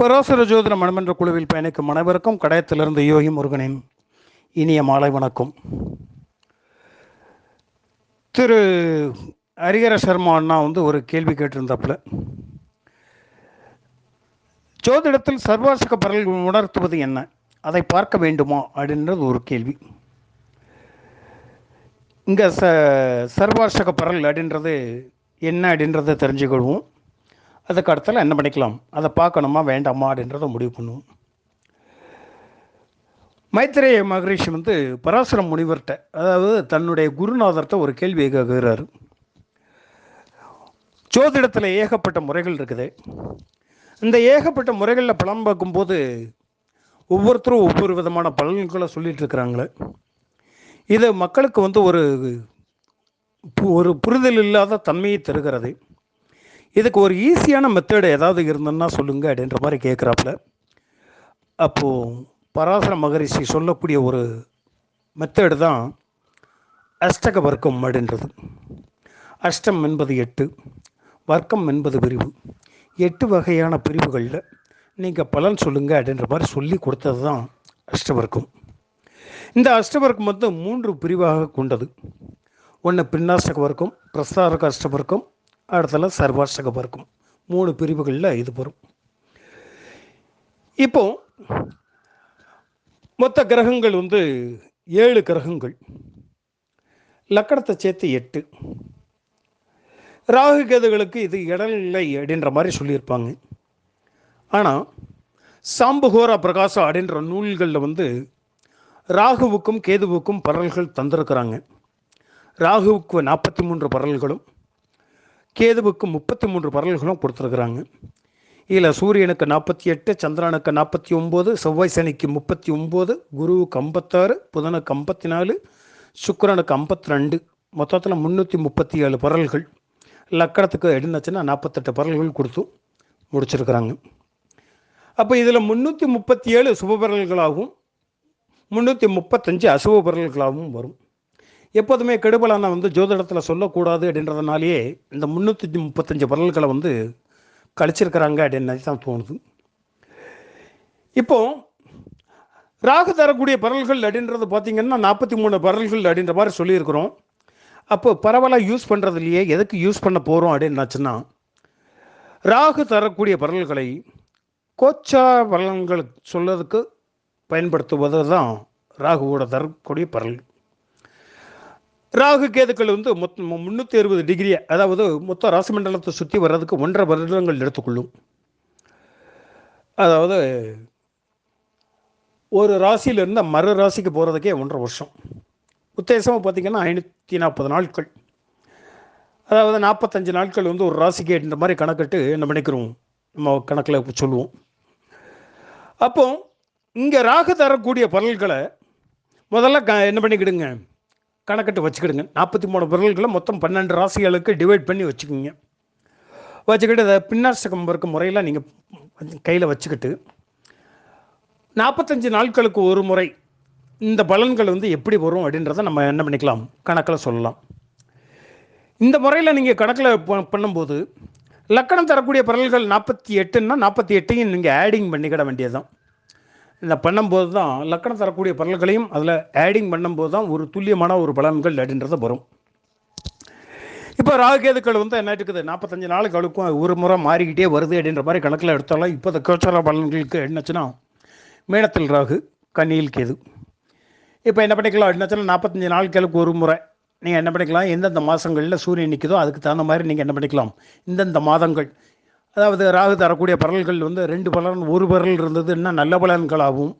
பராசர ஜோதிட மனமன்ற குழுவில் பயணிக்கும் அனைவருக்கும் கடையத்திலிருந்து யோகி முருகனின் இனிய மாலை வணக்கம். திரு ஹரிஹர சர்மா அண்ணா ஒரு கேள்வி கேட்டிருந்தாப்புல, ஜோதிடத்தில் சர்வாசக பரல் உணர்த்துவது என்ன, அதை பார்க்க வேண்டுமா அப்படின்றது ஒரு கேள்வி. இங்கே சர்வாசக பரல் அப்படின்றது என்ன அப்படின்றத தெரிஞ்சுக்கொள்வோம். அதுக்கு அடுத்தால என்ன பண்ணிக்கலாம், அதை பார்க்கணுமா வேண்டாமா அப்படின்றத முடிவு பண்ணுவோம். மைத்ரேய மகரிஷி பராசர முனிவர்கிட்ட, அதாவது தன்னுடைய குருநாதர்கிட்ட ஒரு கேள்வி கேட்கிறாரு. ஜோதிடத்தில் ஏகப்பட்ட முறைகள் இருக்குது. இந்த ஏகப்பட்ட முறைகளில் பலன் பார்க்கும்போது ஒவ்வொருத்தரும் ஒவ்வொரு விதமான பலன்களை சொல்லிட்டு இருக்கிறாங்களே. இது மக்களுக்கு ஒரு புரிதல் இல்லாத தன்மையை தருகிறது. இதுக்கு ஒரு ஈஸியான மெத்தடு ஏதாவது இருந்ததுன்னா சொல்லுங்க அப்படின்ற மாதிரி கேட்குறாப்புல. அப்போது பராசர மகரிஷி சொல்லக்கூடிய ஒரு மெத்தடு தான் அஷ்டக வர்க்கம் அப்படின்றது. அஷ்டம் என்பது 8, வர்க்கம் என்பது பிரிவு. 8 வகையான பிரிவுகளில் நீங்கள் பலன் சொல்லுங்க அப்படின்ற மாதிரி சொல்லி கொடுத்தது தான் அஷ்டவர்க்கம். இந்த அஷ்டவர்க்கம் 3 பிரிவாக கொண்டது. ஒன்று பின்னாஷ்டக வர்க்கம், பிரஸ்தாரக அஷ்டவர்க்கம், அடுத்தல சர்வாஷ்டக வர்க்கம். 3 பிரிவுகளில் இது வரும். இப்போ மொத்த கிரகங்கள் 7 கிரகங்கள், லக்கணத்தை சேர்த்து 8. ராகு கேதுகளுக்கு இது இடநிலை அப்படின்ற மாதிரி சொல்லியிருப்பாங்க. ஆனால் சாம்புகோரா பிரகாசம் அப்படின்ற நூல்களில் ராகுவுக்கும் கேதுவுக்கும் பரல்கள் தந்திருக்கிறாங்க. ராகுவுக்கு 43 பரல்களும் கேதுவுக்கு 33 பரல்களும் கொடுத்துருக்குறாங்க. இதில் சூரியனுக்கு 48, சந்திரனுக்கு 49, செவ்வாய் சனிக்கு 39, குருவுக்கு 56, புதனுக்கு 54, சுக்கிரனுக்கு 52, மொத்தத்தில் 337 பரல்கள். லக்கணத்துக்கு எடுத்துச்சுன்னா 48 பரல்கள் கொடுத்து முடிச்சிருக்கிறாங்க. அப்போ இதில் 337 சுபபரல்களாகவும் 335 அசுப பரல்களாகவும் வரும். எப்போதுமே கெடுபலான ஜோதிடத்தில் சொல்லக்கூடாது அப்படின்றதுனாலேயே இந்த 335 பரல்களை கழிச்சிருக்கிறாங்க அப்படின்னு தான் தோணுது. இப்போது ராகு தரக்கூடிய பரல்கள் அப்படின்றது பார்த்திங்கன்னா 43 பரல்கள் அப்படின்ற மாதிரி சொல்லியிருக்கிறோம். அப்போ பரவலாக யூஸ் பண்ணுறது இல்லையே, எதுக்கு யூஸ் பண்ண போகிறோம் அப்படின்னாச்சுன்னா, ராகு தரக்கூடிய பரல்களை கோச்சா பலன்கள் சொல்லதுக்கு பயன்படுத்துவது தான் ராகுவோட தரக்கூடிய பரல். ராகு கேதுக்கள் மொத்தம் 360 டிகிரியை, அதாவது மொத்த ராசி மண்டலத்தை சுற்றி வர்றதுக்கு 1.5 வருடங்கள் எடுத்துக்கொள்ளும். அதாவது ஒரு ராசியிலிருந்து மறு ராசிக்கு போகிறதுக்கே 1.5 வருஷம். உத்தேசமாக பார்த்திங்கன்னா 540 நாட்கள், அதாவது 45 நாட்கள் ஒரு ராசிக்கு என்ற மாதிரி கணக்கிட்டு என்ன பண்ணிக்கிறோம், நம்ம கணக்கில் சொல்லுவோம். அப்போ இங்கே ராகு தரக்கூடிய பரல்களை முதல்ல என்ன பண்ணிக்கிடுங்க, கணக்கிட்டு வச்சுக்கிடுங்க. 43 பரல்களை மொத்தம் 12 ராசிகளுக்கு டிவைட் பண்ணி வச்சுக்கோங்க. வச்சுக்கிட்டு அதை பின்னாஷ்டகம் இருக்க முறையில் நீங்கள் கையில் வச்சுக்கிட்டு 45 நாட்களுக்கு ஒரு முறை இந்த பலன்கள் எப்படி வரும் அப்படின்றத நம்ம என்ன பண்ணிக்கலாம், கணக்கில் சொல்லலாம். இந்த முறையில் நீங்கள் கணக்கில் பண்ணும்போது லக்கணம் தரக்கூடிய பரல்கள் 48ன்னா 48ஐயும் நீங்கள் ஆடிங் பண்ணிக்கிட வேண்டியது தான். இந்த பண்ணும்போது தான் லக்கணம் தரக்கூடிய பலன்களையும் அதில் ஆடிங் பண்ணும்போது தான் ஒரு துல்லியமான ஒரு பலன்கள் அப்படின்றத வரும். இப்போ ராகுகேதுக்கள் என்ன இருக்குது, 45 நாளுக்கும் ஒரு முறை மாறிக்கிட்டே வருது அப்படின்ற மாதிரி கணக்கில் எடுத்தாலும், இப்போ இந்த கோச்சார பலன்களுக்கு என்னச்சுன்னா மேடத்தில் ராகு, கன்னியில் கேது. இப்போ என்ன பண்ணிக்கலாம் என்னச்சுன்னா 45 நாட்களுக்கு ஒரு முறை நீங்கள் என்ன பண்ணிக்கலாம், எந்தெந்த மாதங்களில் சூரியன் நிற்குதோ அதுக்கு தகுந்த மாதிரி நீங்கள் என்ன பண்ணிக்கலாம், இந்தந்த மாதங்கள், அதாவது ராகு தரக்கூடிய பரல்கள் 2 பலன், ஒரு பரல் இருந்ததுன்னா நல்ல பலன்களாகவும்,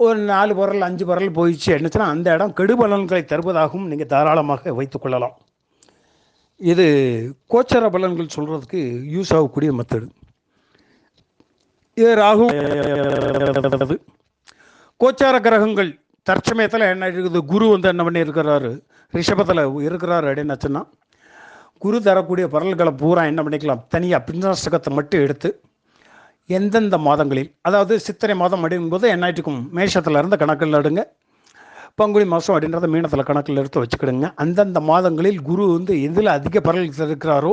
ஒரு 4 பரல் 5 பரல் போயிடுச்சு என்னச்சுன்னா அந்த இடம் கெடு பலன்களை தருவதாகவும் நீங்கள் தாராளமாக வைத்துக்கொள்ளலாம். இது கோச்சார பலன்கள் சொல்கிறதுக்கு யூஸ் ஆகக்கூடிய மெத்தடு. இது ராகு கோச்சார கிரகங்கள் தற்சமயத்தில் என்ன இருக்குது, குரு என்ன பண்ணி இருக்கிறாரு, ரிஷபத்தில் இருக்கிறாரு அப்படின்னாச்சுன்னா குரு தரக்கூடிய பரல்களை பூரா என்ன பண்ணிக்கலாம், தனியாக பின்னாஷ்டகத்தை மட்டும் எடுத்து எந்தெந்த மாதங்களில், அதாவது சித்திரை மாதம் அப்படிங்கும்போது என்னாயிட்டுக்கும் மேஷத்தில் இருந்து கணக்கில் எடுங்க, பங்குனி மாதம் அப்படின்றத மீனத்தில் கணக்கில் எடுத்து வச்சுக்கிடுங்க. அந்தந்த மாதங்களில் குரு எதில் அதிக பரல் இருக்கிறாரோ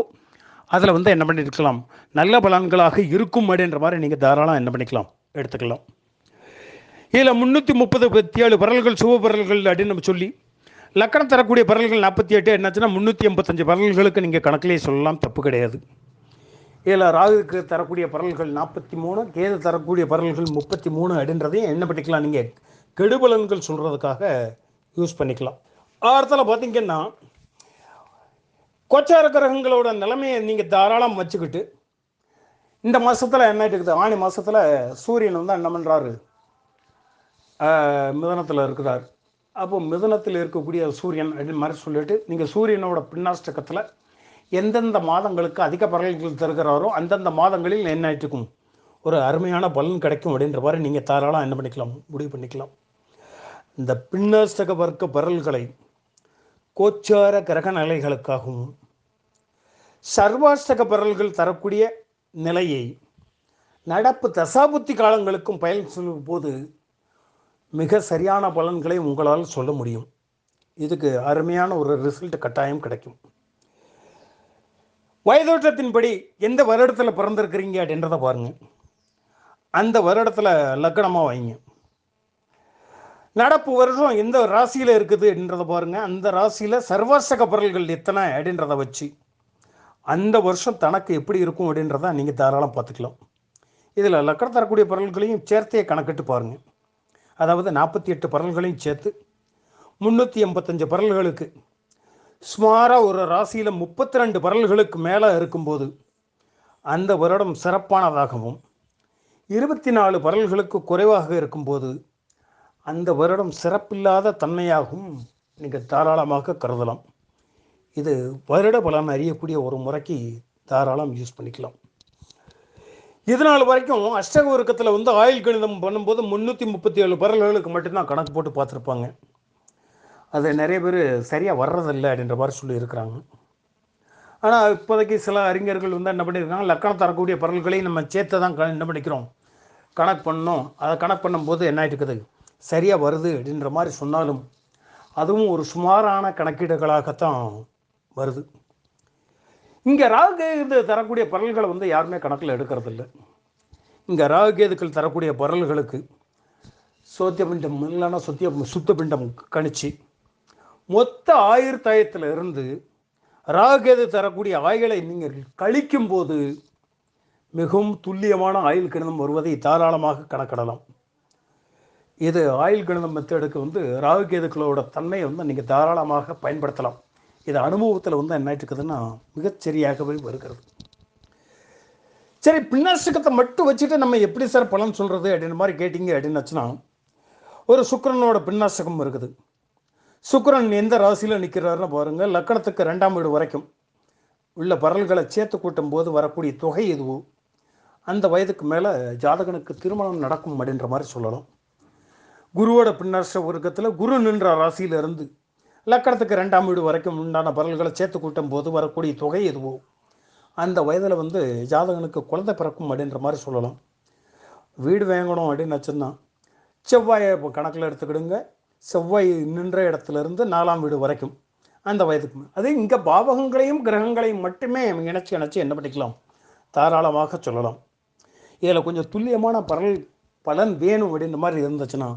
அதில் வந்து என்ன பண்ணியிருக்கலாம், நல்ல பலன்களாக இருக்கும் அப்படின்ற மாதிரி நீங்கள் தாராளம் என்ன பண்ணிக்கலாம், எடுத்துக்கலாம். இதில் 337 பரல்கள் சுப பரல்கள் அப்படின்னு நம்ம சொல்லி லக்கணம் தரக்கூடிய பரல்கள் 48 என்னாச்சுன்னா 385 பரல்களுக்கு நீங்கள் கணக்கிலே சொல்லலாம், தப்பு கிடையாது. இதில் ராகுக்கு தரக்கூடிய பரல்கள் 43, கேது தரக்கூடிய பரல்கள் 33 அப்படின்றதையும் என்ன பண்ணிக்கலாம், நீங்கள் கெடுபலன்கள் சொல்கிறதுக்காக யூஸ் பண்ணிக்கலாம். அடுத்தல பார்த்தீங்கன்னா கோச்சார கிரகங்களோட நிலைமையை நீங்கள் தாராளம் வச்சுக்கிட்டு இந்த மாதத்தில் என்ன இருக்குது, ஆணி மாதத்தில் சூரியன் வந்து என்ன பண்ணுறாரு, மிதனத்தில் இருக்கிறார். அப்போ மிதனத்தில் இருக்கக்கூடிய சூரியன் அப்படின்னு மாதிரி சொல்லிட்டு நீங்கள் சூரியனோட பின்னாஷ்டகத்தில் எந்தெந்த மாதங்களுக்கு அதிக பரல்கள் தருகிறாரோ அந்தந்த மாதங்களில் என்ன ஆகிட்டுக்கும் ஒரு அருமையான பலன் கிடைக்கும் அப்படின்ற மாதிரி நீங்கள் தாராளம் என்ன பண்ணிக்கலாம், முடிவு பண்ணிக்கலாம். இந்த பின்னாஷ்டக வர்க்க பரல்களை கோச்சார கிரக நிலைகளுக்காகவும் சர்வாஷ்டக பரல்கள் தரக்கூடிய நிலையை நடப்பு தசாபுத்தி காலங்களுக்கும் பயன் சொல்லும் போது மிக சரியான பலன்களை உங்களால் சொல்ல முடியும். இதுக்கு அருமையான ஒரு ரிசல்ட் கட்டாயம் கிடைக்கும். வயதோட்டத்தின்படி எந்த வருடத்தில் பிறந்திருக்கிறீங்க அப்படின்றத பாருங்க, அந்த வருடத்தில் லக்னமாக வைங்க. நடப்பு வருஷம் எந்த ராசியில் இருக்குது அப்படின்றத பாருங்க, அந்த ராசியில் சர்வாசக பரல்கள் எத்தனை அப்படின்றத வச்சு அந்த வருஷம் தனக்கு எப்படி இருக்கும் அப்படின்றத நீங்கள் தாராளம் பார்த்துக்கலாம். இதில் லக்கணம் தரக்கூடிய பரல்களையும் சேர்த்தே கணக்கிட்டு பாருங்கள். அதாவது 48 பரல்களையும் சேர்த்து 385 பரல்களுக்கு சுமாராக ஒரு ராசியில் 32 பரல்களுக்கு மேலே இருக்கும்போது அந்த வருடம் சிறப்பானதாகவும் 24 பரல்களுக்கு குறைவாக இருக்கும்போது அந்த வருடம் சிறப்பில்லாத தன்மையாகவும் நீங்கள் தாராளமாக கருதலாம். இது வருட பலன் அறியக்கூடிய ஒரு முறைக்கு தாராளம் யூஸ் பண்ணிக்கலாம். இதனால் வரைக்கும் அஷ்டக வர்க்கத்தில் வந்து ஆயுள் கணிதம் பண்ணும்போது 337 பரல்களுக்கு மட்டும்தான் கணக்கு போட்டு பார்த்துருப்பாங்க. அது நிறைய பேர் சரியாக வர்றதில்லை அப்படின்ற மாதிரி சொல்லியிருக்கிறாங்க. ஆனால் இப்போதைக்கு சில அறிஞர்கள் வந்து என்ன பண்ணியிருக்காங்க, லக்கணம் தரக்கூடிய பரல்களையும் நம்ம சேர்த்து தான் என்ன பண்ணிக்கிறோம், கணக்கு பண்ணோம். அதை கணக்கு பண்ணும்போது என்ன ஆகிட்டுருக்குது, சரியாக வருது அப்படின்ற மாதிரி சொன்னாலும் அதுவும் ஒரு சுமாரான கணக்கீடுகளாகத்தான் வருது. இங்கே ராகுகேது தரக்கூடிய பரல்களை வந்து யாருமே கணக்கில் எடுக்கிறதில்ல. இங்கே ராகுகேதுக்கள் தரக்கூடிய பரல்களுக்கு சோத்தியபிண்டம் இல்லைன்னா சுத்தபிண்டம் கணிச்சு மொத்த ஆயுர்தாயத்தில் இருந்து ராகுகேது தரக்கூடிய ஆயுளை நீங்கள் கழிக்கும்போது மிகவும் துல்லியமான ஆயுள் கணிதம் வருவதை தாராளமாக கணக்கிடலாம். இது ஆயுள் கணிதம் மெத்தடுக்கு வந்து ராகுகேதுக்களோட தன்மையை வந்து நீங்கள் தாராளமாக பயன்படுத்தலாம். இது அனுபவத்தில் வந்து என்ன இருக்குதுன்னா மிகச்சரியாகவே வருகிறது. சரி, பின்னஷ்டகத்தை மட்டும் வச்சுட்டு நம்ம எப்படி சார் பலன் சொல்கிறது அப்படின்ற மாதிரி கேட்டிங்க அப்படின்னாச்சுன்னா, ஒரு சுக்கிரனோட பின்னஷ்டகம் இருக்குது. சுக்கிரன் எந்த ராசியில் நிற்கிறாருன்னு பாருங்கள். லக்கணத்துக்கு 2ஆம் வீடு வரைக்கும் உள்ள பரல்களை சேர்த்து கூட்டும் போது வரக்கூடிய தொகை எதுவோ அந்த வயதுக்கு மேலே ஜாதகனுக்கு திருமணம் நடக்கும் அப்படின்ற மாதிரி சொல்லலாம். குருவோட பின்னஷ்ட வர்க்கத்தில் குரு நின்ற ராசியிலிருந்து லக்கணத்துக்கு 2ஆம் வீடு வரைக்கும் உண்டான பரல்களை சேர்த்து கூட்டும் போது வரக்கூடிய தொகை எதுவோ அந்த வயதில் வந்து ஜாதகனுக்கு குழந்தை பிறக்கும் அப்படின்ற மாதிரி சொல்லலாம். வீடு வாங்கணும் அப்படின்னு வச்சுன்னா செவ்வாயை இப்போ கணக்கில் எடுத்துக்கிடுங்க. செவ்வாய் நின்ற இடத்துலேருந்து 4ஆம் வீடு வரைக்கும் அந்த வயதுக்கு அது இங்கே பாவகங்களையும் கிரகங்களையும் மட்டுமே இணைச்சி என்ன பண்ணிக்கலாம், தாராளமாக சொல்லலாம். இதில் கொஞ்சம் துல்லியமான பலன் வேணும் அப்படின்ற மாதிரி இருந்துச்சுன்னா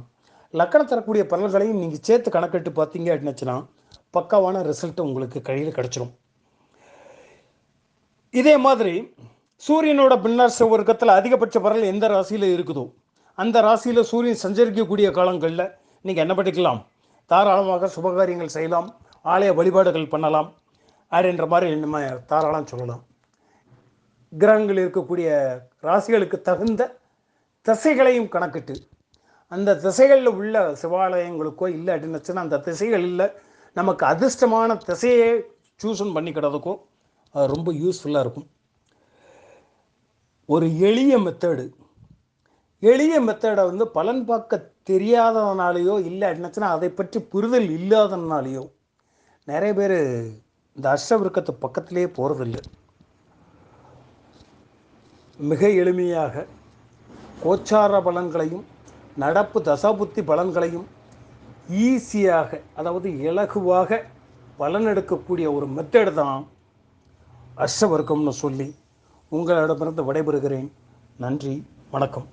லக்கணம் தரக்கூடிய பலன்களையும் நீங்கள் சேர்த்து கணக்கிட்டு பார்த்தீங்க அப்படின்னுச்சுன்னா பக்காவான ரிசல்ட்டு உங்களுக்கு கையில் கிடச்சிரும். இதே மாதிரி சூரியனோட பின்னர்ச வர்க்கத்தில் அதிகபட்ச பரல் எந்த ராசியில் இருக்குதோ அந்த ராசியில் சூரியன் சஞ்சரிக்கக்கூடிய காலங்களில் நீங்கள் என்ன பண்ணிக்கலாம், தாராளமாக சுபகாரியங்கள் செய்யலாம், ஆலய வழிபாடுகள் பண்ணலாம் அப்படின்ற மாதிரி நம்ம தாராளம் சொல்லலாம். கிரகங்கள் இருக்கக்கூடிய ராசிகளுக்கு தகுந்த திசைகளையும் கணக்கிட்டு அந்த திசைகளில் உள்ள சிவாலயங்களுக்கோ இல்லை அப்படின்னுச்சுன்னா அந்த திசைகளில் நமக்கு அதிர்ஷ்டமான திசையை சூஸன் பண்ணிக்கிறதுக்கோ அது ரொம்ப யூஸ்ஃபுல்லாக இருக்கும். ஒரு எளிய மெத்தடை வந்து பலன் பார்க்க தெரியாததுனாலேயோ இல்லை அப்படின்னுச்சுன்னா அதை பற்றி புரிதல் இல்லாததுனாலேயோ நிறைய பேர் இந்த அஷ்டவிருக்கத்து பக்கத்திலே போகிறதில்லை. மிக எளிமையாக கோச்சார பலன்களையும் நடப்பு தசாபுத்தி பலன்களையும் ஈஸியாக, அதாவது இலகுவாக பலன் எடுக்கக்கூடிய ஒரு மெத்தடு தான் அஷ்டவர்க்கம்னு சொல்லி உங்களிடமிருந்து விடைபெறுகிறேன். நன்றி, வணக்கம்.